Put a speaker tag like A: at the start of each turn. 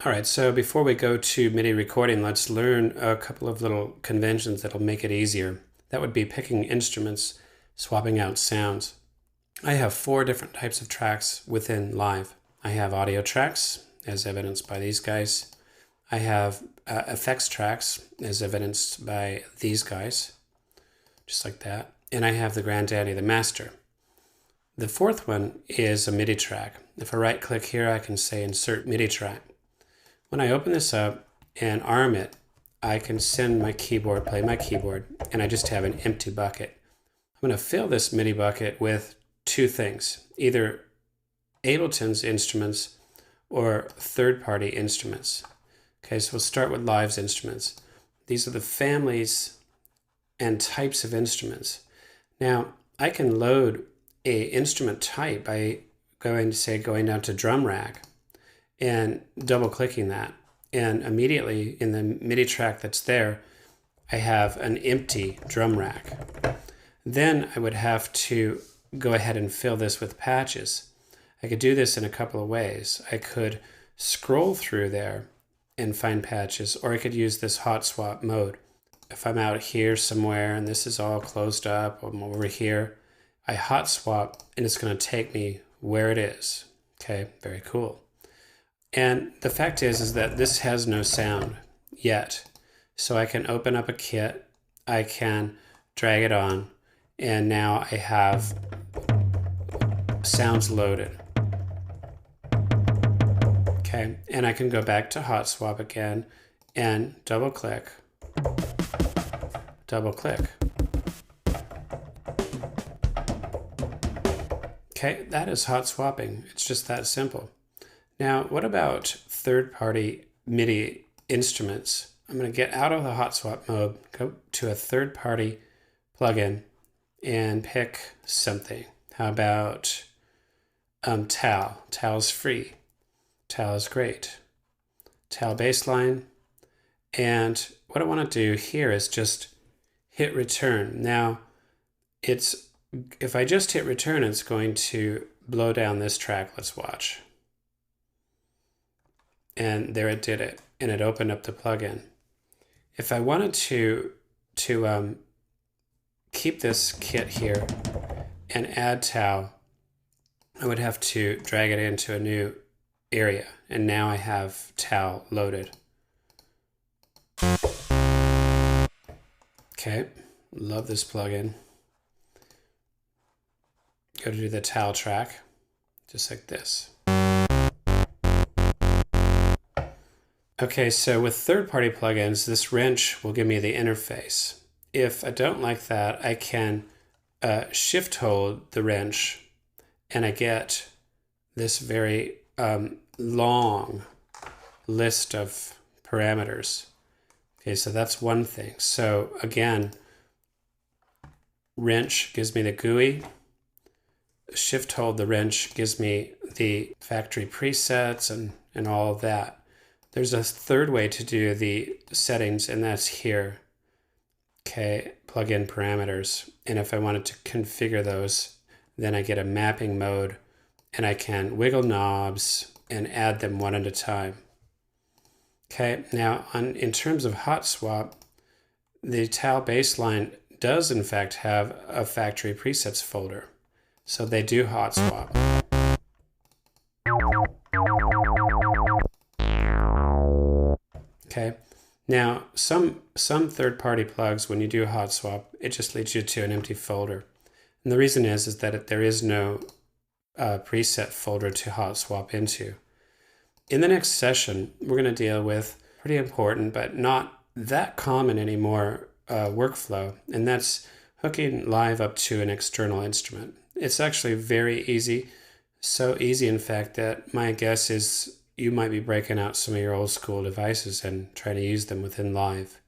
A: All right, so before we go to MIDI recording, let's learn a couple of little conventions that'll make it easier. That would be picking instruments, swapping out sounds. I have 4 different types of tracks within Live. I have audio tracks, as evidenced by these guys. I have effects tracks, as evidenced by these guys, just like that. And I have the Granddaddy, the master. The 4th one is a MIDI track. If I right-click here, I can say Insert MIDI track. When I open this up and arm it, I can send my keyboard, play my keyboard, and I just have an empty bucket. I'm going to fill this MIDI bucket with 2 things, either Ableton's instruments or third-party instruments. Okay, so we'll start with Live's instruments. These are the families and types of instruments. Now, I can load a instrument type by going down to drum rack and double-clicking that. And immediately in the MIDI track that's there, I have an empty drum rack. Then I would have to go ahead and fill this with patches. I could do this in a couple of ways. I could scroll through there and find patches, or I could use this hot swap mode. If I'm out here somewhere and this is all closed up, I'm over here, I hot swap and it's going to take me where it is. Okay, very cool. And the fact is that this has no sound yet. So I can open up a kit, I can drag it on, and now I have sounds loaded. Okay, and I can go back to hot swap again and double click. Okay, that is hot swapping. It's just that simple. Now, what about third-party MIDI instruments? I'm going to get out of the hot swap mode, go to a third-party plugin, and pick something. How about Tal? Tal's free. Tal is great. Tal bassline. And what I want to do here is just hit return. Now, if I just hit return, it's going to blow down this track. Let's watch. And there it did it, and it opened up the plugin. If I wanted to keep this kit here and add Tal, I would have to drag it into a new area, and now I have Tal loaded. Okay, love this plugin. Go to the Tal track, just like this. Okay, so with third-party plugins, this wrench will give me the interface. If I don't like that, I can shift hold the wrench and I get this very long list of parameters. Okay, so that's one thing. So again, wrench gives me the GUI. Shift hold the wrench gives me the factory presets and all of that. There's a third way to do the settings, and that's here. Okay, plugin parameters. And if I wanted to configure those, then I get a mapping mode, and I can wiggle knobs and add them one at a time. Okay, now in terms of hot swap, the Tal bassline does in fact have a factory presets folder. So they do hot swap. Okay, now some third-party plugs, when you do hot swap, it just leads you to an empty folder. And the reason is that there is no preset folder to hot swap into. In the next session, we're going to deal with pretty important, but not that common anymore, workflow, and that's hooking Live up to an external instrument. It's actually very easy, so easy in fact that my guess is you might be breaking out some of your old school devices and trying to use them within Live.